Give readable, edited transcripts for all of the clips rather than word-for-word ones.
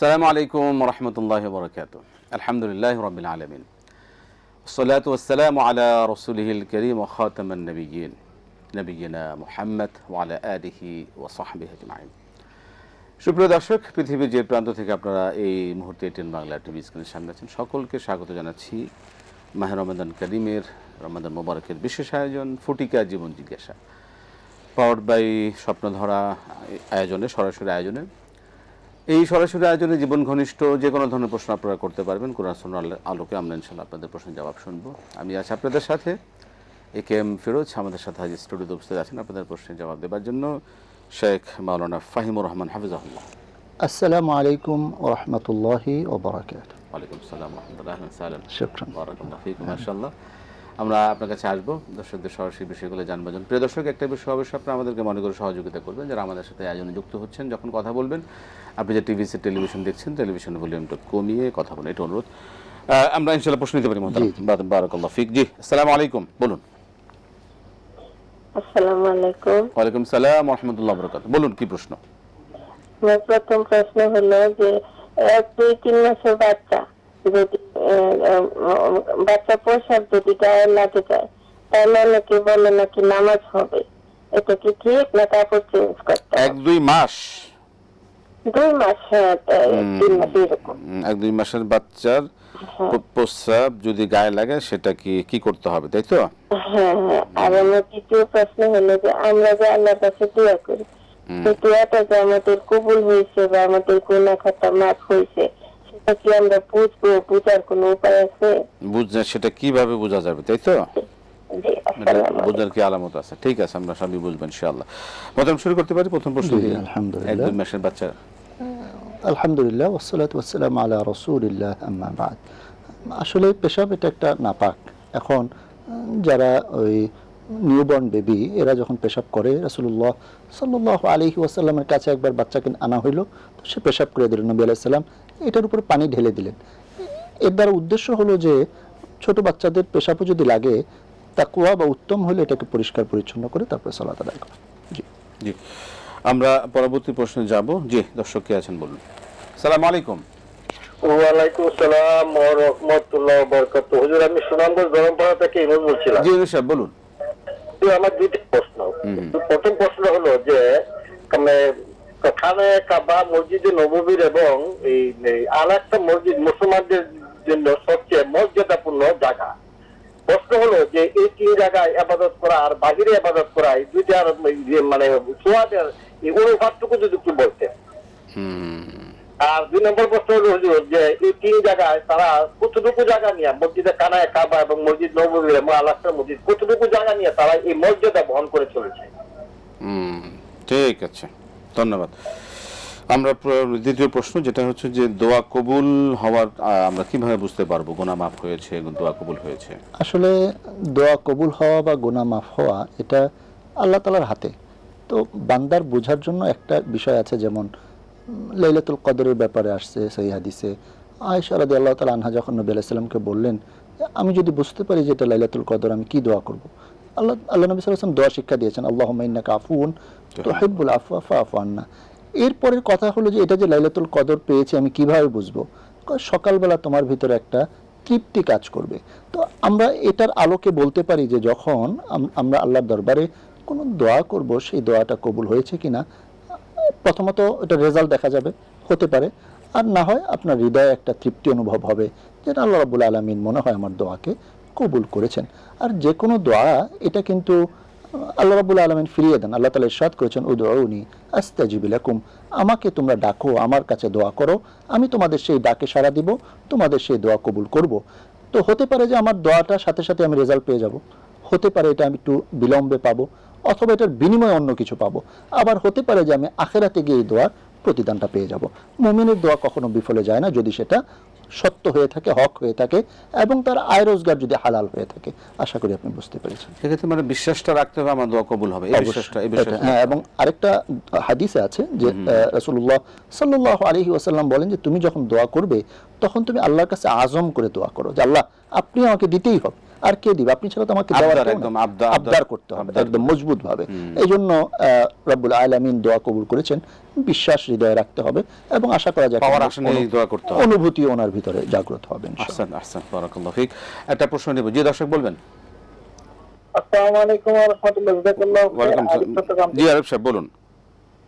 আসসালামু আলাইকুম ওয়া রাহমাতুল্লাহি ওয়া বারাকাতুহু। আলহামদুলিল্লাহি রাব্বিল আলামিন। ওয়াসসালাতু ওয়াসসালামু আলা রাসূলিহিল কারীম ওয়া খাতামান নাবিয়্যিন নবিয়্যিনা মুহাম্মদ ওয়া আলা আলিহি ওয়া সাহবিহি আজমাইন। সুপ্রিয় দর্শক, পৃথিবীর যে প্রান্ত থেকে আপনারা এই মুহূর্তে টেন বাংলা টিভি স্ক্রিনের সামনে আছেন, সকলকে স্বাগত জানাচ্ছি মাহে রমাদান কারীমের, রমাদান মোবারকের বিশেষ আয়োজন ফুটিকা জীবন জিজ্ঞাসা, পাওয়ার্ড বাই স্বপ্নধরা আয়োজনে, সরাসরি আয়োজনে। এই সরাসরি আয়োজনে জীবন ঘনিষ্ঠ যে কোনো ধরনের প্রশ্ন আপনারা করতে পারবেন। কোরআন সুন্নাহর আলোকে আমরা ইনশাআল্লাহ আপনাদের প্রশ্নের জবাব শুনবো। আমি আছি আপনাদের সাথে একেএম ফিরোজ, আমাদের সাথে আজ স্টুডিওতে উপস্থিত আছেন আপনাদের প্রশ্নের জবাব দেওয়ার জন্য শেখ মাওলানা ফাহিমুর রহমান হাফিজাহুল্লাহ। আসসালামু আলাইকুম ওয়া রাহমাতুল্লাহি ওয়া বারাকাতুহু। ওয়ালাইকুম আসসালাম ওয়া রাহমাতুল্লাহি ওয়া বারাকাতুহু। শুকরান। বারাকাল্লাহু ফীকুম। মাশাআল্লাহ। আমরা আপনার কাছে আসবো দর্শকদের সরাসরি বিষয়গুলো জানবার জন্য। প্রিয় দর্শক, একটা বিষয় অবশ্যই আপনারা আমাদেরকে মনে করে সহযোগিতা করবেন, যারা আমাদের সাথে আয়োজনে যুক্ত হচ্ছেন। যখন কথা বলবেন, আপনি যে টেলিভিশন দেখছেন, টেলিভিশনের ভলিউমটা কমিয়ে কথা বলেন, এটা অনুরোধ। আমরা ইনশাআল্লাহ প্রশ্ন নিতে পারি। বারাকাল্লাহু ফীক। জি, আসসালামু আলাইকুম, বলুন। আসসালামু আলাইকুম। ওয়ালাইকুম সালাম ওয়া রাহমাতুল্লাহি ওয়া বারাকাতুহু। বলুন, কি প্রশ্ন? আমার প্রথম প্রশ্ন হলো যে 2-3 মাসের বাচ্চা যদি বাচ্চা প্রসাব যদি গায়ে লাগে যায়, তাহলে অনেকে বলে নাকি নামাজ হবে, এটা কি ঠিক না কাপড় চেঞ্জ করতে হবে? 1-2 মাস? 2 মাস, হ্যাঁ, 3 মাস এরকম। 1-2 মাসের বাচ্চার প্রস্রাব যদি গায়ে লাগে সেটা কি করতে হবে, তাই তো? হ্যাঁ হ্যাঁ। আর আমার দ্বিতীয় প্রশ্ন হলো যে আমরা যে আল্লাহর কাছে দোয়া করি, সেই দোয়াটা যে আমাদের কবুল হয়েছে বা আমাদের গুনাহ খাতা মাফ হয়েছে, সেটা কি আমরা বুঝবো? বুঝার কোনো উপায় আছে? সেটা কিভাবে বোঝা যাবে, তাই তো? জি, আসসালামু বোঝার কি আলামত আছে? ঠিক আছে, আমরা সবই বুঝবো ইনশাআল্লাহ। প্রথম শুরু করতে পারি। প্রথম প্রশ্ন জি, দিয়ে আলহামদুলিল্লাহ। 1-2 মাসের বাচ্চা। আলহামদুলিল্লাহ ওয়াসসালাতু ওয়াসসালামু আলা রাসূলিল্লাহ, আম্মা বাদ। আসলে পেশাব এটা একটা নাপাক। এখন যারা ওই নিউবর্ন বেবি, এরা যখন পেশাব করে, রাসূলুল্লাহ সাল্লাল্লাহু আলাইহি ওয়াসাল্লামের কাছে একবার বাচ্চাকে আনা হইল, তো সে পেশাব করে দিলেন। নবী আলাইহিস সালাম এটার উপর পানি ঢেলে দিলেন। এর দ্বারা উদ্দেশ্য হলো যে ছোট বাচ্চাদের পেশাবও যদি লাগে, তাকওয়া বা উত্তম হলে এটাকে পরিষ্কার পরিচ্ছন্ন করে তারপরে সালাত আদায় করা। জি জি, আমরা পরবর্তী প্রশ্নে যাব। জি, দর্শক কে আছেন বলুন। আসসালামু আলাইকুম। ওয়ালাইকুম আসসালাম ওয়া রাহমাতুল্লাহি ওয়া বারাকাতুহু। হুজুর, আমি সুনামগঞ্জ ধরমপাড়া থেকে ইমাম বলছিলাম। জি সাহেব, বলুন। আমার দুইটি প্রশ্ন। প্রথম প্রশ্ন হলো যে খানে কাবা, মসজিদে নববীর এবং এই আরেকটা মসজিদ মুসলমানদের জন্য সবচেয়ে মর্যাদাপূর্ণ জায়গা। প্রশ্ন হলো যে এই 3 জায়গায় ইবাদত করা আর বাহিরে ইবাদত করা, এই দুইটার মানে সোয়াদের এই অনুপাতটুকু যদি একটু বলতেন। আর 2 নম্বর প্রশ্ন হলো হুজুর, যে এই 3 জায়গায় তারা কতটুকু জায়গা নিয়ে, মসজিদে কানায় কাবা এবং মসজিদ নববী এবং আল-আকসা মসজিদ, কতটুকু জায়গা নিয়ে তারা এই মর্যাদা বহন করে চলেছে? ঠিক আছে, ধন্যবাদ। আমরা দ্বিতীয় প্রশ্ন, যেটা হচ্ছে যে দোয়া কবুল হওয়ার আমরা কিভাবে বুঝতে পারবো গুনাহ মাফ হয়েছে, দোয়া কবুল হয়েছে? আসলে দোয়া কবুল হওয়া বা গুনাহ মাফ হওয়া এটা আল্লাহ তাআলার হাতে। তো বান্দার বোঝার জন্য একটা বিষয় আছে, যেমন লাইলাতুল কদরের ব্যাপারে আসছে সহিহ হাদিসে। আয়েশা রাদিয়াল্লাহু তাআলা আনহা যখন নবী আলাইহিস সালামকে বললেন, আমি যদি বুঝতে পারি যে এটা লাইলাতুল কদর, আমি কি দোয়া করব? আল্লাহ নবী সাল্লাল্লাহু আলাইহি ওয়াসাল্লাম দোয়া শিক্ষা দিয়েছেন, আল্লাহুম্মা ইন্নাকা আফুউন তুহিব্বুল আফওয়া ফাআফু আন্না। এরপরের কথা হলো যে এটা যে লাইলাতুল কদর পেয়েছি আমি কিভাবে বুঝবো? সকালবেলা তোমার ভিতরে একটা তৃপ্তি কাজ করবে। তো আমরা এটার আলোকে বলতে পারি যে যখন আমরা আল্লাহর দরবারে কোনো দোয়া করব, সেই দোয়াটা কবুল হয়েছে কিনা। প্রথমত এটা রেজাল্ট দেখা যাবে, হতে পারে। আর না হয় আপনার হৃদয়ে একটা তৃপ্তি অনুভব হবে যে আল্লাহ রাব্বুল আলামিন মনে হয় আমার দোয়াকে কবুল করেছেন। আর যে কোনো দোয়া, এটা কিন্তু আল্লাহ রাব্বুল আলামিন ফিরিয়ে দেন। আল্লাহ তাআলা ইরশাদ করেছেন, উদউনি আস্তাজিব লাকুম, আমাকে তোমরা ডাকো, আমার কাছে দোয়া করো, আমি তোমাদের সেই ডাকে সাড়া দিব, তোমাদের সেই দোয়া কবুল করব। তো হতে পারে যে আমার দোয়াটা সাথে সাথে আমি রেজাল্ট পেয়ে যাব, হতে পারে এটা আমি একটু বিলম্বে পাবো, অথবা এটার বিনিময়ে অন্য কিছু পাবো। আবার হতে পারে যে আমি আখিরাতে গিয়ে এই দোয়ার প্রতিদানটা পেয়ে যাব। মুমিনের দোয়া কখনো বিফলে যায় না, যদি সেটা সত্য হয়ে থাকে, হক হয়ে থাকে, এবং তার আয় রোজগার যদি হালাল হয়ে থাকে। আশা করি আপনি বুঝতে পেরেছেন। সেক্ষেত্রে মানে বিশ্বাসটা রাখতে হবে আমার দোয়া কবুল হবে, এই বিশ্বাসটা। হ্যাঁ, এবং আরেকটা হাদিসে আছে যে রাসূলুল্লাহ সাল্লাল্লাহু আলাইহি ওয়াসাল্লাম বলেন যে তুমি যখন দোয়া করবে, তখন তুমি আল্লাহর কাছে আজম করে দোয়া করো যে আল্লাহ, আপনি আমাকে দিতেই হবে, আর কে দিবে? আপনি ছাড়া তো আমাকে দেওয়ার আবদার, কেউ একদম নাই। আবদার করতে হবে একদম মজবুত ভাবে। এই জন্য রব্বুল আলামিন দোয়া কবুল করেছেন, বিশ্বাস হৃদয়ে রাখতে হবে এবং আশা করা যায় পাওয়ার আশা নিয়ে দোয়া করতে হবে, অনুভূতি ওনার ভিতরে জাগ্রত হবে ইনশাআল্লাহ। আহসান আহসান, বারাকাল্লাহু ফিক। একটা প্রশ্ন নেব, জি দর্শক বলবেন। আসসালামু আলাইকুম ওয়া রাহমাতুল্লাহি ওয়া বারাকাতুহু। ওয়ালাইকুম আসসালাম, জি আরিফ সাহেব বলুন।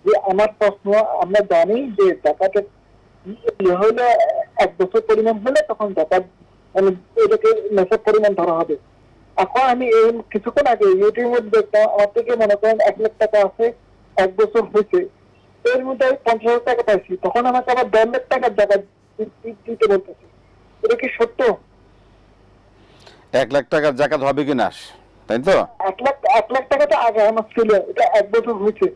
যে আমার প্রশ্ন, আমরা জানি যে জাকাতের হলে 1 বছর পরিমাণ হলে তখন জাকাত মানে এটাকে নেশাব পরিমাণ ধরা হবে। এখন আমি এই কিছুক্ষণ আগে ইউটিউবের মধ্যে দেখলাম, আমার থেকে মনে করেন 1 লাখ টাকা আছে, 1 বছর হয়েছে, এর মধ্যে আমি 50,000 টাকা পাইছি, তখন আমাকে আবার 10 লাখ টাকার জাকাত দিতে বলতেছে, এটা কি সত্য? 1 লাখ টাকার জাকাত হবে কি না, তাই তো? 1 লাখ টাকা তো আগে আমার ছিল, এটা 1 বছর হয়েছে,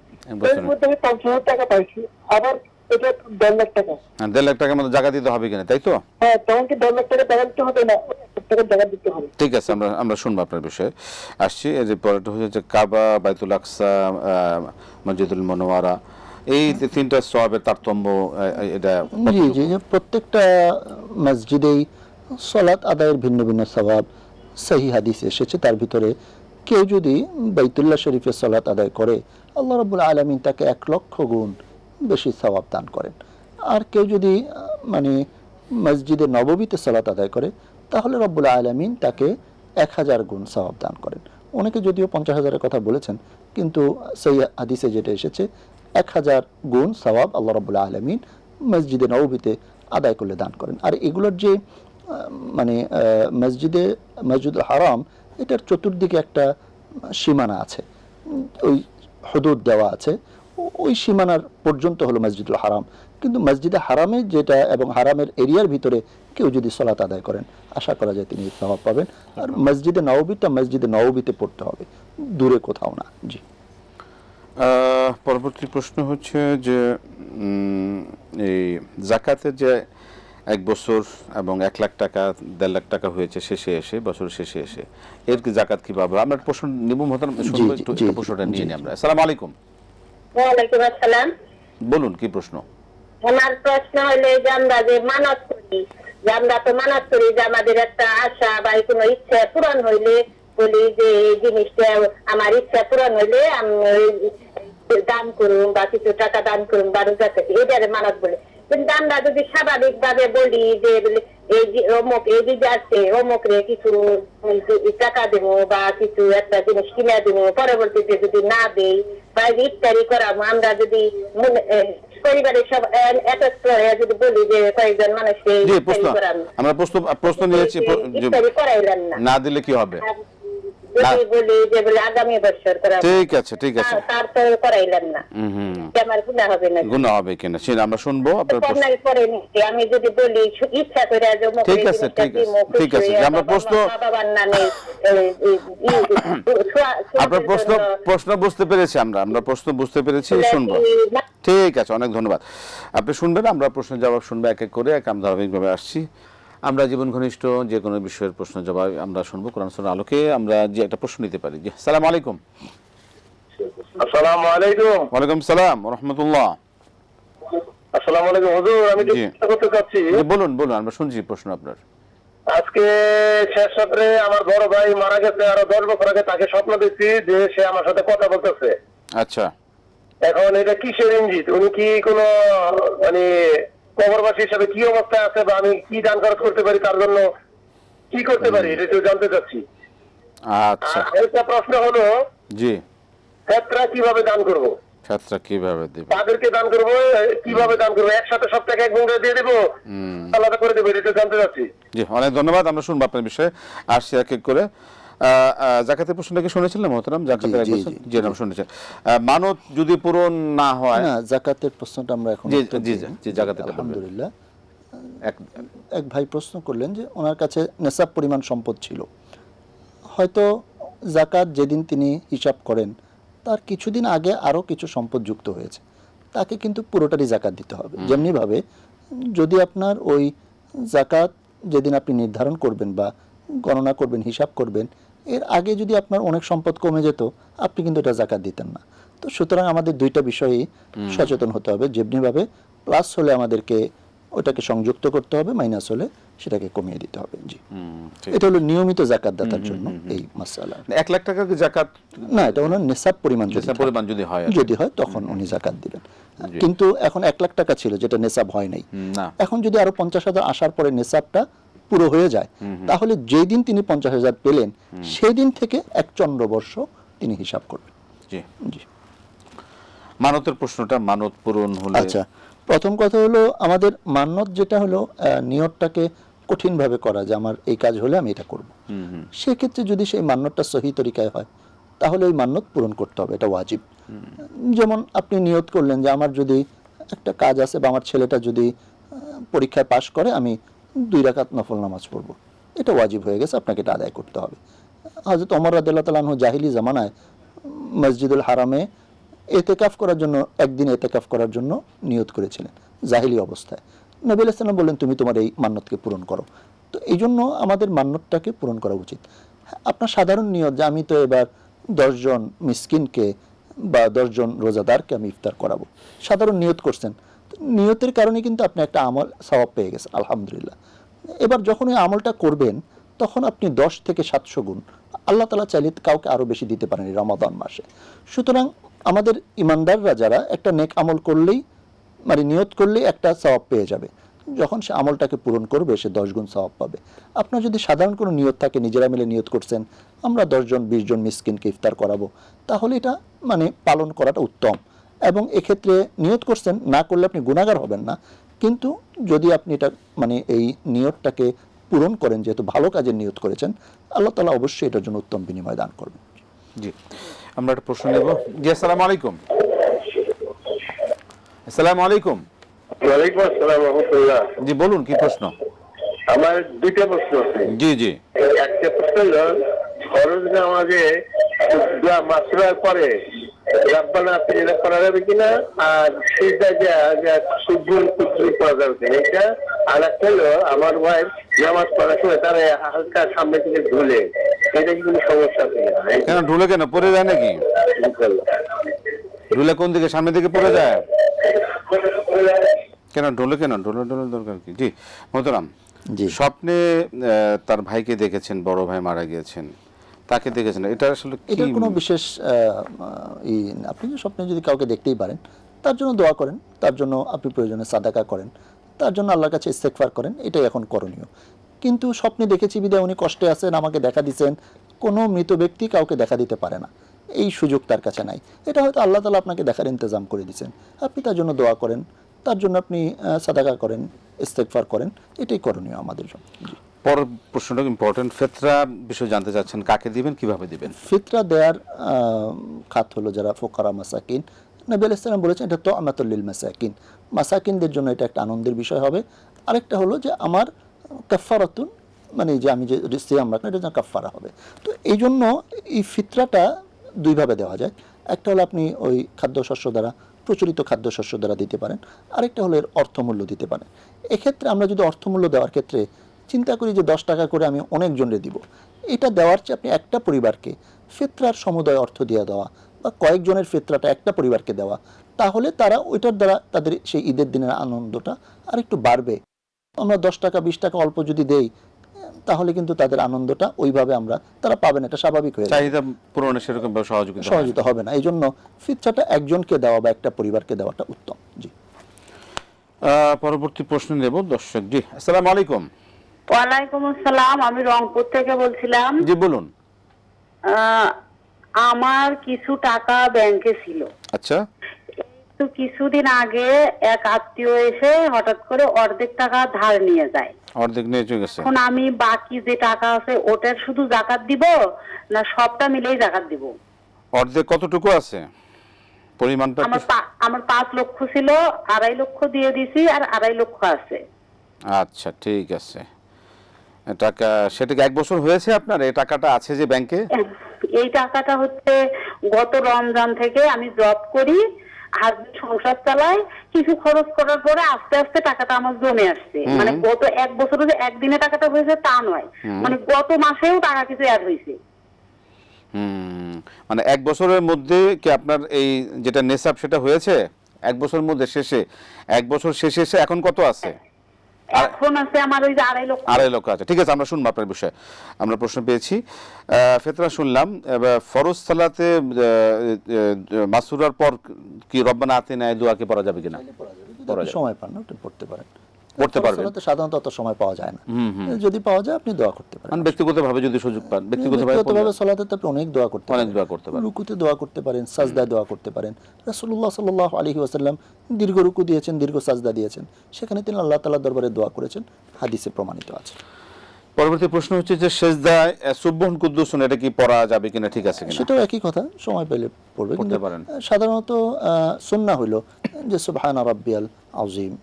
এর মধ্যে আমি 50,000 টাকা পাইছি, আবার এটা 10 লাখ টাকা। 1.5 লাখ টাকার মতো জাকাত দিতে হবে কিনা, তাই তো? হ্যাঁ, তখন কি 10 লাখ টাকা জাকাত দিতে হবে না 1 লাখ টাকা জাকাত দিতে হবে? ঠিক আছে, আমরা শুনবো আপনার বিষয়ে, আসছি। এই যে পরেরটা হচ্ছে কাবা, বাইতুল আকসা, মসজিদুল মুনাওয়ারা, এই তিনটা সওয়াবের তারতম্য, এটা জি জি, প্রত্যেকটা মসজিদেই সালাত আদায়ের ভিন্ন ভিন্ন সওয়াব সহিহ হাদিস এসেছে। তার ভিতরে কেউ যদি বাইতুল্লাহ শরীফে সালাত আদায় করে, আল্লাহ রাব্বুল আলামিন তাকে 1 লক্ষ গুণ বেশি সওয়াব দান করেন। আর কেউ যদি মানে মসজিদে নববীতে সালাত আদায় করে, তাহলে রব্বুল আলামিন তাকে 1000 গুণ সওয়াব দান করেন। অনেকে যদিও 50,000-এর কথা বলেছেন, কিন্তু সেই হাদিসে যেটা এসেছে 1000 গুণ সওয়াব আল্লাহ রাব্বুল আলামিন মসজিদে নববীতে আদায় করলে দান করেন। আর এগুলোর যে মানে মসজিদুল হারাম, এটার চতুর্দিকে একটা সীমানা আছে, ওই হুদুদ দেওয়া আছে, ওই সীমানার পর্যন্ত হলো মসজিদুল হারাম। কিন্তু মসজিদে হারামে যেটা এবং হারামের এরিয়ার ভিতরে কেউ যদি সালাত আদায় করেন, আশা করা যায় তিনি সওয়াব পাবেন। আর মসজিদে নববীতে পড়তে হবে, দূরে কোথাও না। জি, পরবর্তী প্রশ্ন হচ্ছে যে এই জাকাতের যে 1 বছর এবং 1 লাখ টাকা 1.5 লাখ টাকা হয়েছে বছর শেষে এসে, এর কি জাকাত কিভাবে? আমরা প্রশ্ন নিব, প্রশ্নটা নিয়ে নিই আমরা। আসসালামু আলাইকুম। ওয়ালাইকুম আসসালাম। বলুন, কি প্রশ্ন? আমার প্রশ্ন হলো যে আমরা যে মানত করি, যে আমরা তো মানত করি যে আমাদের একটা আশা বা কোনো ইচ্ছা পূরণ হইলে বলি যে এই জিনিসটা আমার ইচ্ছা পূরণ হইলে আমি দান করুন বা কিছু টাকা দান করুন বা রোজা থেকে, এটারে মানত বলে। কিন্তু আমরা যদি স্বাভাবিক ভাবে বলি যে এই যে অমুক এই দিদি আছে, অমুক রে কিছু টাকা দেবো বা কিছু একটা জিনিস কিনে দেবো, পরবর্তীতে যদি না দেই বা ইফতারি করাবো, আমরা যদি পরিবারের সব একত্র হয়ে যদি বলি যে কয়েকজন মানুষকে ইফতারি করাবো, আমরা প্রশ্ন নিয়েছি, ইফতারি করাইলেন না দিলে কি হবে? বলি যে বলে আগামী বছর করাবো, ঠিক আছে তারপর করাইলেন না, আমার গুনাহ হবে না? গুনাহ হবে কিনা সেটা আমরা শুনবো আপনার প্রশ্ন। পরে নিচ্ছি, আমি যদি বলি ইচ্ছা করে ঠিক আছে আমরা আপনার প্রশ্ন বুঝতে পেরেছি, আমরা প্রশ্ন বুঝতে পেরেছি, শুনবো। ঠিক আছে, অনেক ধন্যবাদ। আপনি শুনবেন, আমরা প্রশ্ন জবাব শুনবো এক এক করে, আমরা ধারাবাহিকভাবে আসছি। আমরা জীবন ঘনিষ্ঠ যে কোনো বিষয়ের প্রশ্ন জবাব আমরা শুনবো কোরআন সুন্নাহর আলোকে। আমরা যে একটা প্রশ্ন নিতে পারি। জি, আসসালামু আলাইকুম। আসসালামু আলাইকুম। ওয়ালাইকুম সালাম ওয়া রাহমাতুল্লাহ। আসসালামু আলাইকুম হুজুর, আমি জিজ্ঞাসা করতে চাচ্ছি। বলুন, আমরা শুনছি প্রশ্ন আপনার। আজকে শেষ রাত্রে আমার বড় ভাই মারা গেছে, আরো 10 বছর আগে তাকে স্বপ্ন দেখছি যে সে আমার সাথে কথা বলতেছে। আচ্ছা, এখন এটা কিসের ইঙ্গিত? উনি কি কোন মানে কবরবাসী হিসাবে কি অবস্থায় আছে, বা আমি কি দান খরচ করতে পারি, তার জন্য কি করতে পারি, এটা একটু জানতে চাচ্ছি। আচ্ছা, একটা প্রশ্ন হলো, জি, ফেতরা কিভাবে দান করব? ফেতরা কিভাবে দেব? তাদেরকে দান করব, কিভাবে দান করব? একসাথে সব টাকা এক গুণে দিয়ে দেব, আলাদা করে দেব, এটা জানতে চাচ্ছি। জি, অনেক ধন্যবাদ। আমরা শুনবো আপনার বিষয়ে, আসছি এক এক করে। জাকাতের প্রশ্নটা কি শুনেছিলেন মোহতারাম? জাকাতের এক বছর, জি নাম শুনেছেন। মানত যদি পূরণ না হয়, না, জাকাতের প্রশ্নটা আমরা এখন জি জাকাতের, আলহামদুলিল্লাহ। এক ভাই প্রশ্ন করলেন যে ওনার কাছে নেশাব পরিমাণ সম্পদ ছিল, হয়তো জাকাত যেদিন তিনি হিসাব করেন তার কিছুদিন আগে আরও কিছু সম্পদ যুক্ত হয়েছে, তাকে কিন্তু পুরোটারই জাকাত দিতে হবে। যেমনিভাবে যদি আপনার ওই জাকাত যেদিন আপনি নির্ধারণ করবেন বা গণনা করবেন, হিসাব করবেন, এর আগে যদি আপনার অনেক সম্পদ কমে যেত, আপনি কিন্তু এটা জাকাত দিতেন না। তো সুতরাং আমাদের দুইটা বিষয়েই সচেতন হতে হবে। যেমনিভাবে প্লাস হলে আমাদেরকে ওটাকে সংযুক্ত করতে হবে, মাইনাস হলে সেটাকে কমিয়ে দিতে হবে। জি, ঠিক। এটা হলো নিয়মিত জাকাত দাতার জন্য এই মাসআলা। 1 লাখ টাকা কি জাকাত? না, এটা ওনার নেশাব পরিমাণ যদি নেশাব পরিমাণ যদি হয়, যদি হয় তখন উনি জাকাত দিবেন। কিন্তু এখন 1 লাখ টাকা ছিল যেটা নেশাব হয় নাই, না, এখন যদি আরো 50,000 আসার পরে নেশাবটা পুরো হয়ে যায়, তাহলে যেই দিন তিনি 50,000 পেলেন সেই দিন থেকে 1 চন্দ্রবর্ষ তিনি হিসাব করবেন। জি। জি, মানতের প্রশ্নটা, মানত পূরণ হলে আচ্ছা, প্রথম কথা হলো আমাদের মান্নত যেটা হলো নিয়তটাকে কঠিনভাবে করা, যে আমার এই কাজ হলে আমি এটা করব। সেক্ষেত্রে যদি সেই মান্নতটা সহি তরিকায় হয় তাহলে ওই মান্নত পূরণ করতে হবে, এটা ওয়াজিব। যেমন আপনি নিয়ত করলেন যে আমার যদি একটা কাজ আছে বা আমার ছেলেটা যদি পরীক্ষায় পাশ করে আমি 2 রাকাত নফল নামাজ পড়ব, এটা ওয়াজিব হয়ে গেছে, আপনাকে এটা আদায় করতে হবে। হযরত ওমর রাদিয়াল্লাহু তাআলা আনহু জাহিলি জামানায় মসজিদুল হারামে এতেকাফ করার জন্য, একদিন এতেকাফ করার জন্য নিয়ত করেছিলেন জাহিলি অবস্থায়। নবী আলাইহিস সালাম বললেন তুমি তোমার এই মান্নতকে পূরণ করো। তো এই জন্য আমাদের মান্নতটাকে পূরণ করা উচিত। আপনার সাধারণ নিয়ত যে আমি তো এবার 10 জন মিসকিনকে বা 10 জন রোজাদারকে আমি ইফতার করাবো, সাধারণ নিয়ত করছেন, নিয়তের কারণে কিন্তু আপনি একটা আমল সওয়াব পেয়ে গেছেন, আলহামদুলিল্লাহ। এবার যখন এই আমলটা করবেন তখন আপনি 10 থেকে 700 গুণ আল্লাহ তাআলা চাইলে কাউকে আরো বেশি দিতে পারেন এই রমাদান মাসে। সুতরাং আমাদের ইমানদাররা যারা একটা নেক আমল করলেই, মানে নিয়ত করলেই একটা সওয়াব পেয়ে যাবে, যখন সে আমলটাকে পূরণ করবে সে 10 গুণ সওয়াব পাবে। আপনার যদি সাধারণ কোনো নিয়ত থাকে, নিজেরা মিলে নিয়ত করছেন আমরা 10 জন 20 জন মিসকিনকে ইফতার করাবো, তাহলে এটা মানে পালন করাটা উত্তম। এবং এক্ষেত্রে নিয়ত করছেন, না করলে আপনি গুনাহগার হবেন না, কিন্তু যদি আপনি এটা মানে এই নিয়তটাকে পূরণ করেন, যেহেতু ভালো কাজের নিয়ত করেছেন, আল্লাহ তাআলা অবশ্যই এটার জন্য উত্তম বিনিময় দান করবেন। জি, আমরা একটা প্রশ্ন নেব। জি, আসসালামু আলাইকুম। আসসালামু আলাইকুম। ওয়ালাইকুম আসসালাম ওয়া রাহমাতুল্লাহ। জি, বলুন কি প্রশ্ন? আমার 2টা প্রশ্ন আছে। জি জি। একটা প্রশ্ন হলো ফরজ নামাজে দোয়া মাসরার পরে রাব্বানা আতিনা পড়া যাবে কিনা, আর সিজদায় যে সুবহুল কুদরত পড়া যাবে কিনা, এটা। আর একটা হলো আমার ওয়াইফ নামাজ পড়ার সময় তার হালকা সামনে থেকে ঝুলে, এটা কি কোনো সমস্যা আছে কিনা? কেন ঢুলে, কেন পড়ে যায় নাকি? ঢুলে কোন দিকে, সামনে দিকে পড়ে যায়? কেন ঢুলে, কেন ঢুলে ঢুলে দরকার কি? জি মোহতারাম, জি, স্বপ্নে তার ভাইকে দেখেছেন, বড় ভাই মারা গিয়েছেন, তাকে দেখেছেন, এটা আসলে কি? এটার কোনো বিশেষ আপনি যে স্বপ্নে যদি কাউকে দেখতেই পারেন তার জন্য দোয়া করেন, তার জন্য আপনি প্রয়োজনে সাদাকা করেন, তার জন্য আল্লাহর কাছে ইস্তেগফার করেন, এটাই এখন করণীয়। কিন্তু স্বপ্নে দেখেছি বিদায় উনি কষ্টে আছেন, আমাকে দেখা দিচ্ছেন, কোনো মৃত ব্যক্তি কাউকে দেখা দিতে পারে না, এই সুযোগ তার কাছে নাই। এটা হয়তো আল্লাহ তাআলা আপনাকে দেখার ইন্তজাম করে দিয়েছেন, আপনি তার জন্য দোয়া করেন, তার জন্য আপনি সাদাকা করেন, ইস্তেগফার করেন, এটাই করণীয় আমাদের জন্য। জি। পরের প্রশ্নটা ইম্পর্টেন্ট, ফিতরা বিষয় জানতে চাচ্ছেন, কাকে দিবেন, কিভাবে দিবেন? ফিতরা দেওয়ার খাত হলো যারা ফোকারা মাসাকিন, নবী আলাইহিস সালাম বলেছেন এটা তু'মাতুল লিল মাসাকিন, মাসাকিনদের জন্য এটা একটা আনন্দের বিষয় হবে। আরেকটা হলো যে আমার কাফারাতুন, মানে যে আমি যে সিয়াম রাখলাম এটা যেন কাফারা হবে। তো এই জন্য এই ফিতরাটা 2 ভাবে দেওয়া যায়। একটা হলো আপনি ওই খাদ্যশস্য দ্বারা, প্রচলিত খাদ্যশস্য দ্বারা দিতে পারেন, আরেকটা হলো এর অর্থমূল্য দিতে পারেন। এক্ষেত্রে আমরা যদি অর্থমূল্য দেওয়ার ক্ষেত্রে চিন্তা করি যে 10 টাকা করে আমি অনেকজনকে দিব, এটা দেওয়ার চেয়ে আপনি একটা পরিবারকে ফিতরার সমুদয় অর্থ দিয়ে দেওয়া বা কয়েকজনের ফিতরাটা একটা পরিবারকে দেওয়া, তাহলে তারা ওইটার দ্বারা তাদের সেই ঈদের দিনের আনন্দটা আর একটু বাড়বে। আমরা 10 টাকা 20 টাকা অল্প যদি দেই তাহলে কিন্তু তাদের আনন্দটা ওইভাবে আমরা তারা পাবে না, এটা স্বাভাবিক হয়ে যাবে, চাহিদা পূরণে সেরকম সহযোগিতা হবে না। এই জন্য ফিতরাটা একজনকে দেওয়া বা একটা পরিবারকে দেওয়াটা উত্তম। জি, পরবর্তী প্রশ্ন নেব দর্শক। জি, আসসালামু আলাইকুম। ওয়ালাইকুম আসসালাম, আমি রংপুর থেকে বলছিলাম। জি বলুন। আমার কিছু টাকা ব্যাংকে ছিল, আচ্ছা। তো কিছুদিন আগে এক আত্মীয় এসে হঠাৎ করে অর্ধেক টাকা ধার নিয়ে যায়। অর্ধেক নিয়ে চলে গেছে। এখন আমি বাকি যে টাকা আছে ওটার শুধু যাকাত দিব না সবটা মিলেই যাকাত দিব? অর্ধেক কতটুকু আছে পরিমাণটা? আমার 5 লক্ষ ছিল, 2.5 লক্ষ দিয়ে দিছি আর 2.5 লক্ষ আছে। আচ্ছা ঠিক আছে। টাকা সেটাকে 1 বছর হয়েছে আপনার এই টাকাটা আছে যে ব্যাংকে? এই টাকাটা হচ্ছে গত রমজান থেকে আমি জব করি, হাজবেন্ড সংসার চালায়, কিছু খরচ করার পরে আস্তে আস্তে টাকাটা আমার জমে আসছে। মানে গত 1 বছরে যে একদিনে টাকাটা হয়েছে তা নয়, মানে গত মাসেও টাকা কিছু অ্যাড হয়েছে। মানে 1 বছরের মধ্যে কি আপনার এই যেটা নেসাব সেটা হয়েছে 1 বছরের মধ্যে শেষে? 1 বছর শেষে এসে এখন কত আছে? এখন আছে আমার ওই যে 2.5 লক্ষ। 2.5 লক্ষ আছে, ঠিক আছে, আমরা শুনবো আপনার বিষয়ে। আমরা প্রশ্ন পেয়েছি, ফেতরা শুনলাম। এবার ফরজ সালাতে মাসুরার পর কি রব্বানা আতিনা এই দোয়া কি পড়া যাবে কিনা? পড়া যায়, সময় পান না ওটা পড়তে পারেন, পড়তে পারবেন। সালাতে সাধারণত অত সময় পাওয়া যায় না, যদি পাওয়া যায় আপনি দোয়া করতে পারেন। মানে ব্যক্তিগতভাবে যদি সুযোগ পান, ব্যক্তিগতভাবে সালাতে তো আপনি অনেক দোয়া করতে অনেক দোয়া করতে পারেন। রুকুতে দোয়া করতে পারেন, সাজদায় দোয়া করতে পারেন। রাসূলুল্লাহ সাল্লাল্লাহু আলাইহি ওয়াসাল্লাম দীর্ঘ রুকু দিয়েছেন, দীর্ঘ সাজদা দিয়েছেন, সেখানে তিনি আল্লাহ তাআলার দরবারে দোয়া করেছেন, হাদিসে প্রমাণিত আছে। পরবর্তী প্রশ্ন হচ্ছে যে সেজদায় সুবহান কুদ্দুসুন এটা কি পড়া যাবে কিনা, ঠিক আছে কিনা? সেটাও একই কথা, সময় পেলে পড়বে, পড়তে কিন্তু পারেন। সাধারণত সুন্নাহ হলো যে সুবহান রাব্বিয়াল আযীম,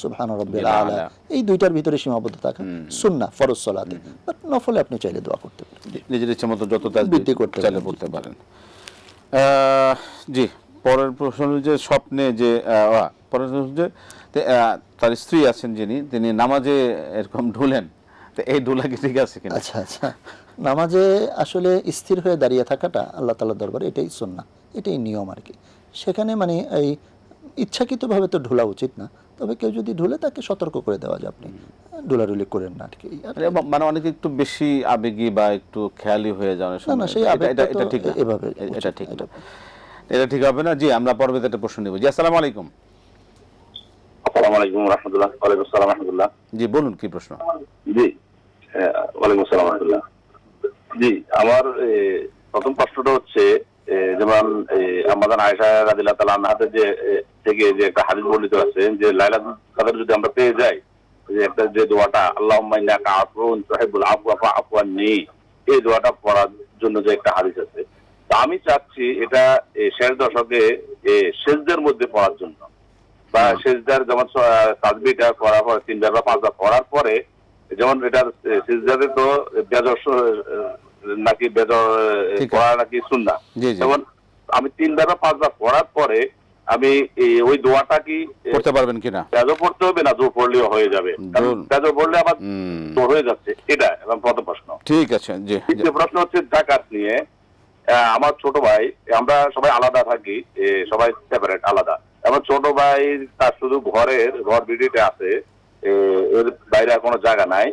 সুবহান রাব্বিয়াল আলা, এই দুইটার ভিতরে সীমাবদ্ধ থাকা সুন্নাহ ফরজ সালাতে। বাট নফলে আপনি চাইলে দোয়া করতে পারেন, নিজের ইচ্ছা মতো যত তাসবিহ বৃদ্ধি করতে চাইলে পারেন। পড়তে পারেন। জি, পরের প্রশ্ন হলো যে স্বপ্নে যে পরের প্রশ্ন হচ্ছে যে, তার স্ত্রী আছেন যিনি, তিনি নামাজে এরকম ঢুলেন, তো এই ঢোলা কি ঠিক আছে কিনা? আচ্ছা আচ্ছা, নামাজে আসলে স্থির হয়ে দাঁড়িয়ে থাকাটা আল্লাহ তাআলার দরবারে এটাই সুন্নাহ, এটাই নিয়ম আর কি। সেখানে মানে এই ইচ্ছাকৃতভাবে তো ঢোলা উচিত না, তবে কেউ যদি ঢুলে তাকে সতর্ক করে দেওয়া যায়, আপনি ঢোলাঢুলি করেন না আর কি। মানে অনেকে একটু বেশি আবেগী বা একটু খেয়ালি হয়ে যাওয়ার না না, সেই আবেগটা তো এটা ঠিক না, এভাবে এটা ঠিক না, এটা ঠিক হবে না। জি, আমরা পরবর্তী একটা প্রশ্ন নেব। জি, আসসালামু আলাইকুম। আসসালামু আলাইকুম রাহমাতুল্লাহ। ওয়ালাইকুম আসসালাম রাহমাতুল্লাহ। জি, বলুন কি প্রশ্ন? জি, ওয়ালাইকুম আসসালাম রাহমাতুল্লাহ। জি, আমার প্রথম প্রশ্নটা হচ্ছে, যেমন আমাদের আয়েশা রাদিয়াল্লাহু তাআলা আনহাতে যে থেকে যে একটা হাদিস বর্ণিত আছে যে লাইলাতুল কদর যদি আমরা পেয়ে যাই, যে একটা যে দোয়াটা আল্লাহুম্মা ইন্নাকা আফুউন তুহিব্বুল আফওয়া ফা'ফু আন্নী, এই দোয়াটা পড়ার জন্য যে একটা হাদিস আছে, তো আমি চাচ্ছি এটা শেষ দশকে সেজদার মধ্যে পড়ার জন্য, বা সেজদার যেমন তাসবিহটা করার পর 3 বার বা 5 বার পড়ার পরে, যেমন এটার সেজদাতে তো বেজর নাকি বেজর পড়া নাকি সুন্নাহ, যেমন আমি 3 বার বা 5 বার পড়ার পরে আমি ওই দোয়াটা কি পড়তে পারবেন কিনা? বেজর পড়তে হবে না জোর পড়লেও হয়ে যাবে? বেজর পড়লে আবার জোর হয়ে যাচ্ছে, এটা এবং প্রথম প্রশ্ন। ঠিক আছে। জি, দ্বিতীয় প্রশ্ন হচ্ছে যাকাত নিয়ে। আমার ছোট ভাই, আমরা সবাই আলাদা থাকি, সবাই সেপারেট আলাদা। আমার ছোট ভাই তার শুধু ঘর ভিডিওতে আছে, এর বাইরে কোনো জায়গা নাই।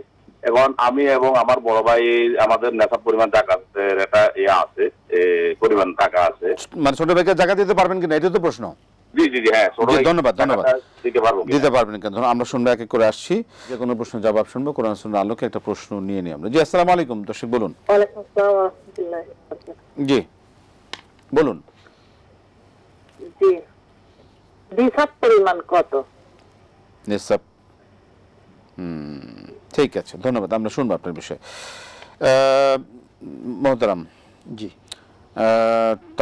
এখন আমি এবং আমার বড় ভাই আমাদের নেশা পরিমাণ জাকাতের একটা আছে, পরিমাণ টাকা আছে। মানে ছোট ভাইকে জায়গা দিতে পারবেন কিনা, এটা তো প্রশ্ন। জি জি জি, হ্যাঁ, ছোট ভাই ধন্যবাদ দিতে পারবো, দিতে পারবেন কেন? আমরা শুনবো, এক এক করে আসছি, যে কোনো প্রশ্নের জবাব শুনবো কোরআন সুন্নাহর আলোকে। একটা প্রশ্ন নিয়ে নিই আমরা। জি, আসসালামু আলাইকুম দর্শক, বলুন। ওয়ালাইকুম আসসালাম ওয়া রাহমাতুল্লাহি ওয়া বারাকাতুহু। জি, বলুন। জি, নিসাব পরিমাণ কত? নিসাব, ঠিক আছে, ধন্যবাদ, আমরা শুনবো আপনার বিষয়ে। মোহতারাম, জি,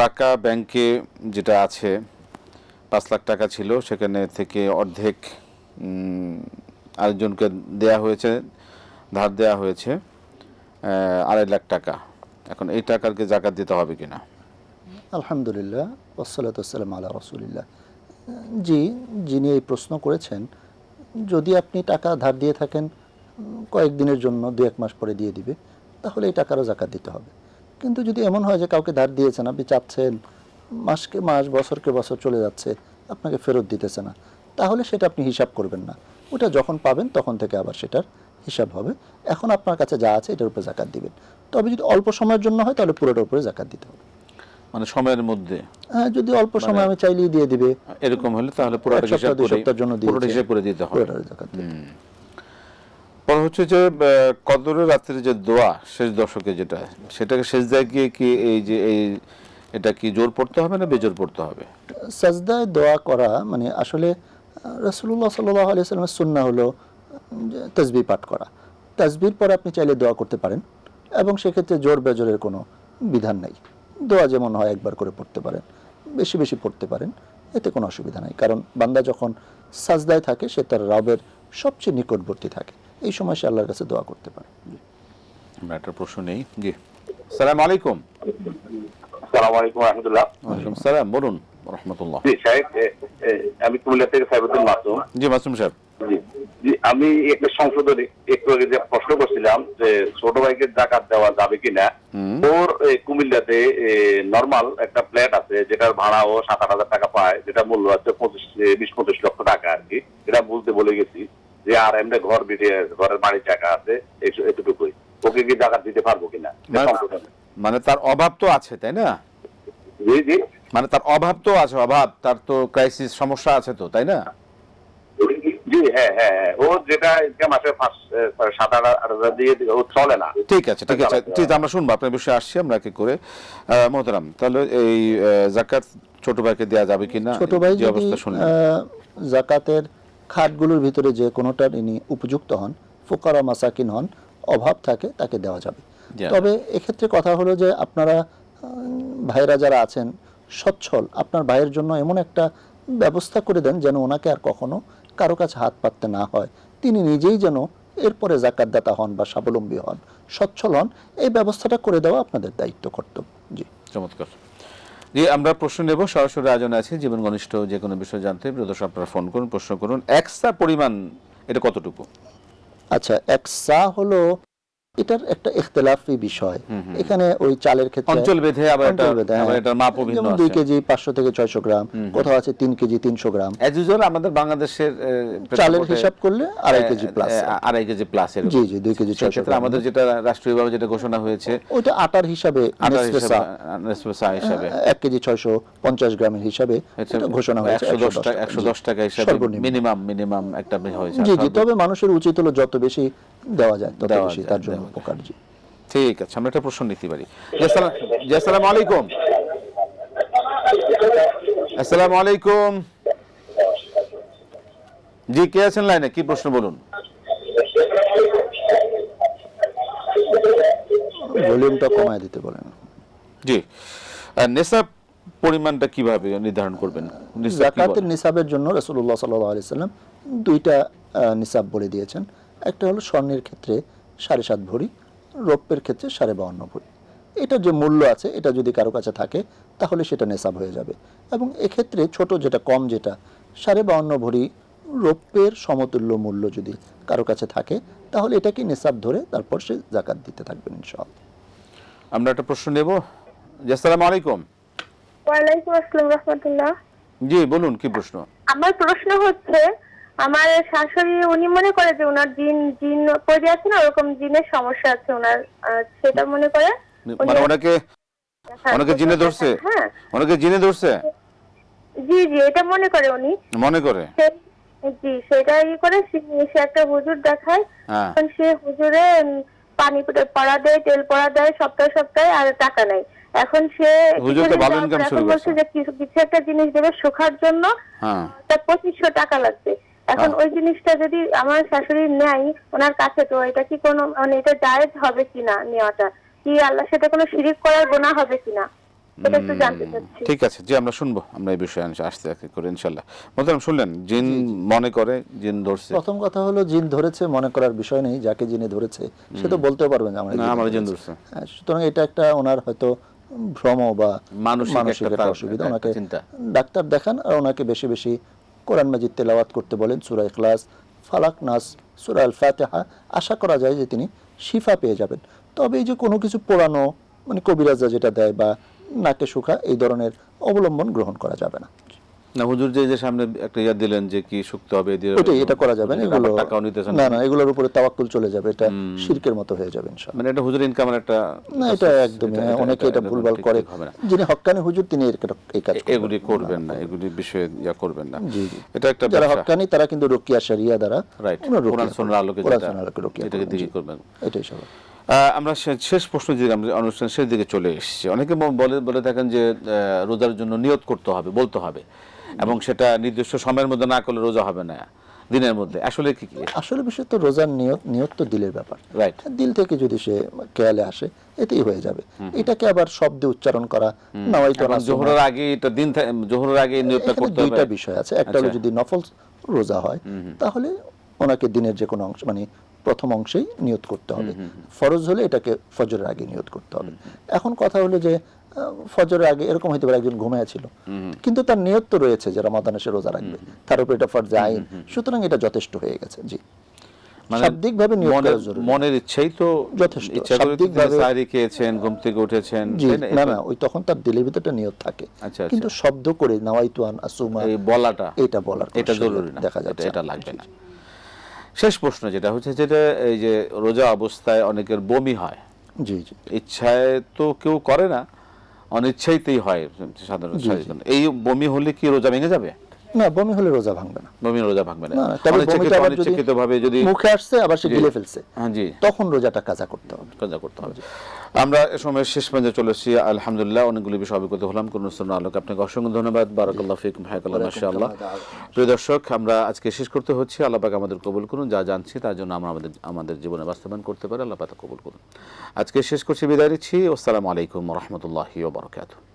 টাকা ব্যাংকে যেটা আছে 5 লাখ টাকা ছিল, সেখানে থেকে অর্ধেক আরেকজনকে দেয়া হয়েছে, ধার দেয়া হয়েছে 2.5 লাখ টাকা। এখন এই টাকারকে জাকাত দিতে হবে কিনা? আলহামদুলিল্লাহ ওয়াসসালাতু ওয়াসসালামু আলা রাসূলিল্লাহ। জি, যিনি এই প্রশ্ন করেছেন, যদি আপনি টাকা ধার দিয়ে থাকেন কয়েকদিনের জন্য, 2-1 মাস পরে দিয়ে দিবে, তাহলে এই টাকারও জাকাত দিতে হবে। কিন্তু যদি এমন হয় যে কাউকে ধার দিয়েছেন, আপনি চাচ্ছেন মাসকে মাস বছরকে বছর চলে যাচ্ছে, আপনাকে ফেরত দিতেছে না, তাহলে সেটা আপনি হিসাব করবেন না, ওটা যখন পাবেন তখন থেকে আবার সেটার হিসাব হবে। এখন আপনার কাছে যা আছে এটার উপরে জাকাত দিবেন। তবে যদি অল্প সময়ের জন্য হয় তাহলে পুরোটার উপরে জাকাত দিতে হবে। মানে সময়ের মধ্যে, হ্যাঁ, যদি অল্প সময় আমি চাইলেই দিয়ে দিবে, এরকম হলে তাহলে পুরোটা হিসাব করে, সপ্তাহের জন্য দিয়ে পুরোটা হিসাব করে দিতে হবে। পুরোটার জাকাত দিতে হবে। পর হচ্ছে যে কদরের রাত্রে যে দোয়া শেষ দশকে যেটা, সেটাকে শেষ দেয় গিয়ে কি এই যে এটা কি জোর পড়তে হবে না বেজোর পড়তে হবে? সাজদায় দোয়া করা মানে আসলে রাসূলুল্লাহ সাল্লাল্লাহু আলাইহি ওয়াসাল্লামের সুন্নাহ হলো তাসবিহ পাঠ করা। তাসবিহর পরে আপনি চাইলে দোয়া করতে পারেন, এবং সেক্ষেত্রে জোর বেজোরের কোনো বিধান নাই। দোয়া যেমন হয় একবার করে পড়তে পারেন, বেশি বেশি পড়তে পারেন, এতে কোনো অসুবিধা নাই। কারণ বান্দা যখন সাজদায় থাকে সে তার রবের সবচেয়ে নিকটবর্তী থাকে, এই সময় সে আল্লাহর কাছে দোয়া করতে পারে। আমরা একটা প্রশ্ন নেই। জি, আসসালামু আলাইকুম। আসসালামু আলাইকুম ওয়া রাহমাতুল্লাহ। ওয়ালাইকুম সালাম, বলুন। রাহমাতুল্লাহ। জি সাহেব, আমি কুমিল্লা থেকে সাইফুদ্দিন মাসুম। জি, মাসুম সাহেব। জি জি, আমি একটা সংশোধনী একটু আগে যে প্রশ্ন করছিলাম যে ছোট ভাইকে জাকাত দেওয়া যাবে কিনা, ওর কুমিল্লাতে নরমাল একটা ফ্ল্যাট আছে যেটার ভাড়া ও 7-8 হাজার টাকা পায়, যেটা মূল্য আছে 20-25 লক্ষ টাকা আর কি, এটা বলতে বলে গেছি। যে আর এমনি ঘর বিটে ঘরের বাড়ির জায়গা আছে এতটুকুই, ওকে কি জাকাত দিতে পারবো কিনা? মানে তার অভাব তো আছে, তাই না? জি জি, মানে তার অভাব তো আছে, অভাব, তার তো ক্রাইসিস, সমস্যা আছে তো, তাই না? জি হ্যাঁ হ্যাঁ হ্যাঁ, ও যেটা ইনকাম আসে 7,000-8,000 দিয়ে ও চলে না। ঠিক আছে, ঠিক আছে, ঠিক আছে, আমরা শুনবো আপনার বিষয়ে আসছি আমরা এক এক করে। মোহতারাম, তাহলে এই যাকাত ছোট ভাইকে দেওয়া যাবে কিনা, ছোট ভাই যে যদি অবস্থা শুনলেন? যাকাতের খাতগুলোর ভিতরে যে কোনোটার ইনি উপযুক্ত হন, ফুকারা মাসাকিন হন, অভাব থাকে, তাকে দেওয়া যাবে। তবে এক্ষেত্রে কথা হলো যে আপনারা ভাইরা যারা আছেন সচ্ছল, আপনার ভাইয়ের জন্য এমন একটা ব্যবস্থা করে দেন যেন ওনাকে আর কখনো কারো কাছে হাত পাততে না হয়, তিনি নিজেই যেন এরপরে যাকাতদাতা হন বা স্বাবলম্বী হন, সচ্ছল হন, এই ব্যবস্থাটা করে দেওয়া আপনাদের দায়িত্ব, কর্তব্য। জি, চমৎকার। জি, আমরা প্রশ্ন নেব, সরাসরি আয়োজনে আছে জীবন ঘনিষ্ঠ যে কোনো বিষয় জানতে প্রিয় দর্শক আপনারা ফোন করুন, প্রশ্ন করুন। এক্সট্রা পরিমাণ এটা কতটুকু? আচ্ছা, এক সা হলো এটার একটা ইখতিলাফি বিষয়। এখানে ওই চালের ক্ষেত্রে অঞ্চল ভেদে আবার এটার মাপও ভিন্ন আছে। 2 কেজি 500 থেকে 600 গ্রাম, কোথাও আছে 3 কেজি 300 গ্রাম। অ্যাজ ইউজুয়াল আমাদের বাংলাদেশের চালের হিসাব করলে 2.5 কেজি প্লাস, 2.5 কেজি প্লাস। জি জি, 2 কেজি 600 গ্রাম। আমাদের যেটা রাষ্ট্রীয়ভাবে যেটা ঘোষণা হয়েছে ওইটা আটার হিসাবে, নেসফেসা হিসাবে 1 কেজি 650 গ্রামের হিসাবে এটা ঘোষণা হয়েছে 110 টাকা হিসাবে মিনিমাম একটা হয়েছে। জি জি, তবে মানুষের উচিত হলো যত বেশি দেওয়া যায় তত বেশি, তার জন্য উপকার। জি, ঠিক আছে, আমরা একটা প্রশ্ন নিতে পারি। আসসালামু আলাইকুম। আসসালামু আলাইকুম। জি, কে আছেন লাইনে, কি প্রশ্ন বলুন? ভলিউমটা কমায় দিতে বলেন। জি, নিসাব পরিমাণটা কিভাবে নির্ধারণ করবেন? যাকাতের নিসাবের জন্য রাসূলুল্লাহ সাল্লাল্লাহু আলাইহি সাল্লাম 2টা নিসাব বলে দিয়েছেন। একটা হলো স্বর্ণের ক্ষেত্রে 7.5 ভরি, রৌপ্যের ক্ষেত্রে 52.5 ভরি। এটা যে মূল্য আছে, এটা যদি কারো কাছে থাকে তাহলে সেটা নিসাব হয়ে যাবে। এবং এক্ষেত্রে ছোট যেটা, কম যেটা 52.5 ভরি রৌপ্যের সমতুল্য মূল্য যদি কারো কাছে থাকে তাহলে এটাকে নিসাব ধরে তারপর সে যাকাত দিতে থাকবেন ইনশাআল্লাহ। আমরা একটা প্রশ্ন নেব। আসসালামু আলাইকুম। ওয়ালাইকুম আসসালাম রাহমাতুল্লাহ। জি, বলুন, কি প্রশ্ন? আমার প্রশ্ন হচ্ছে, আমার শাশুড়ি উনি মনে করে যে ওনার জিন পড়ে আছে না, ওরকম জিনের সমস্যা আছে ওনার, সেটা মনে করে। মানে ওনাকে জিনে ধরছে? হ্যাঁ, ওনাকে জিনে ধরছে? জি জি, এটা মনে করে উনি, মনে করে। জি, সেটাই করে সে একটা হুজুর দেখায়। এখন সে হুজুরে পানি পড়া দেয়, তেল পড়া দেয় সপ্তাহে সপ্তাহে, আর টাকা নেই। এখন সে বলছে যে কিছু একটা জিনিস দেবে শোকার জন্য, তার 2500 টাকা লাগবে। এখন ওই জিনিসটা যদি আমার শাশুড়ি নেয় ওনার কাছে, তো এটা কি কোনো, মানে এটা জায়েজ হবে কিনা নেওয়াটা, কি আল্লাহ সেটা কোনো শিরিক করার গুনাহ হবে কিনা, এটা একটু জানতে চাচ্ছি। ঠিক আছে, জি, আমরা শুনবো, আমরা এই বিষয়ে আসতে করে ইনশাআল্লাহ। মোহতারাম, শুনলেন জিন মনে করে জিন ধরছে। প্রথম কথা হলো জিন ধরেছে মনে করার বিষয় নেই, যাকে জিনে ধরেছে সে তো বলতেও পারবেন যে আমার জিন ধরেছে। সুতরাং এটা একটা ওনার হয়তো ভ্রম বা মানসিক একটা অসুবিধা। ওনাকে ডাক্তার দেখান আর ওনাকে বেশি বেশি কোরআন মাজিদ তেলাওয়াত করতে বলেন, সূরা ইখলাস, ফালাক, নাস, সূরা আল ফাতিহা। আশা করা যায় যে তিনি শিফা পেয়ে যাবেন। তবে এই যে কোনো কিছু পোড়ানো, মানে কবিরাজা যেটা দেয় বা নাকে শুকা, এই ধরনের অবলম্বন গ্রহণ করা যাবে না। না, হুজুর যে সামনে একটা ইয়া দিলেন যে কি শুকতে হবে, এটা করা যাবে না। এগুলো না, এগুলোর উপরে তাওয়াক্কুল চলে যাবে, এটা শিরকের মতো হয়ে যাবে ইনশাআল্লাহ। মানে এটা হুজুর ইনকামের একটা, না, এটা একদমই অনেকে এটা ভুলভাল করে। যিনি হক্কানি হুজুর তিনি এই কাজ এগুলি করবেন না, এগুলি বিষয়ে ইয়া করবেন না। জি জি, এটা একটা যারা হক্কানি তারা কিন্তু রুকিয়া শরিয়া দ্বারা, রাইট, কোরআন সুন্নাহর আলোকে এটাকে দিকে করবেন, এটাই স্বাভাবিক। আমরা শেষ প্রশ্ন দিকে, আমরা অনুষ্ঠান শেষ দিকে চলে এসেছি। অনেকে বলে থাকেন যে রোজার জন্য নিয়ত করতে হবে, বলতে হবে, এবং সেটা নির্দিষ্ট সময়ের মধ্যে না করলে রোজা হবে না দিনের মধ্যে। আসলে কি আসলে বিষয় তো রোজার নিয়ত তো দিলের ব্যাপার, রাইট। দিল থেকে যদি সে খেয়ালে আসে এতেই হয়ে যাবে। এটাকে আবার শব্দে উচ্চারণ করা, নাওয়াইতু জোহরের আগে, এটা দিন জোহরের আগে নিয়তটা করতে হবে। দুইটা বিষয় আছে, একটা হলো যদি নফল রোজা হয় তাহলে ওনাকে দিনের যে কোনো অংশ, মানে প্রথম অংশেই নিয়ত করতে হবে। ফরজ হলে এটাকে ফজরের আগে নিয়ত করতে হবে। এখন কথা হলো যে ফজরের আগে এরকম হইতে পারে একজন ঘুমায়া ছিল, কিন্তু তার নিয়ত তো রয়েছে যে রমাদানে সে রোজা রাখবে, তার উপর এটা ফরজে আইন, সুতরাং এটা যথেষ্ট হয়ে গেছে। জি, শাব্দিকভাবে নিয়ত করা জরুরি, মনের ইচ্ছাই তো যথেষ্ট। শাব্দিকভাবে সাহরি খেয়েছেন, ঘুম থেকে উঠেছেন, না, ওই তখন তার দিলের ভিতরে নিয়ত থাকে, কিন্তু শব্দ করে নাওয়াইতু আন আসুমা এই বলাটা, এটা জরুরি না, দেখা যাচ্ছে, এটা লাগবে না। শেষ প্রশ্ন যেটা হচ্ছে, যেটা এই যে রোজা অবস্থায় অনেকের বমি হয়, জি জি ইচ্ছায় তো কেউ করে না, অনিচ্ছাইতেই হয় সাধারণ। এই বমি হলে কি রোজা ভেঙে যাবে? না, বমি হলে রোজা ভাঙবে না। বমি রোজা ভাঙবে না। না, তবে বমিটা আবার যদি অনিচ্ছাকৃতভাবে যদি মুখে আসছে আবার সে গিলে ফেলছে, হ্যাঁ জি, তখন রোজাটা কাজা করতে হবে। কাজা করতে হবে। আমরা এ সময় শেষ পর্যায়ে চলে এসেছি, আলহামদুলিল্লাহ অনেকগুলি বিষয় অবগত হলাম কোন সুন্নাহ আলোকে। আপনাকে অসংখ্য ধন্যবাদ। বারাকাল্লাহু ফিকুম, হায়াকাল্লাহ, মাশাআল্লাহ। প্রিয় দর্শক, আমরা আজকে শেষ করতে হচ্ছে। আল্লাহ পাক আমাদের কবুল করুন, যা জানছি তার জন্য আমরা আমাদের জীবনে বাস্তবায়ন করতে পারি। আল্লাহ পাক কবুল করুন। আজকে শেষ করছি, বিদায় নিচ্ছি। আসসালামু আলাইকুম ওয়া রাহমাতুল্লাহি ওয়া বারাকাতুহু।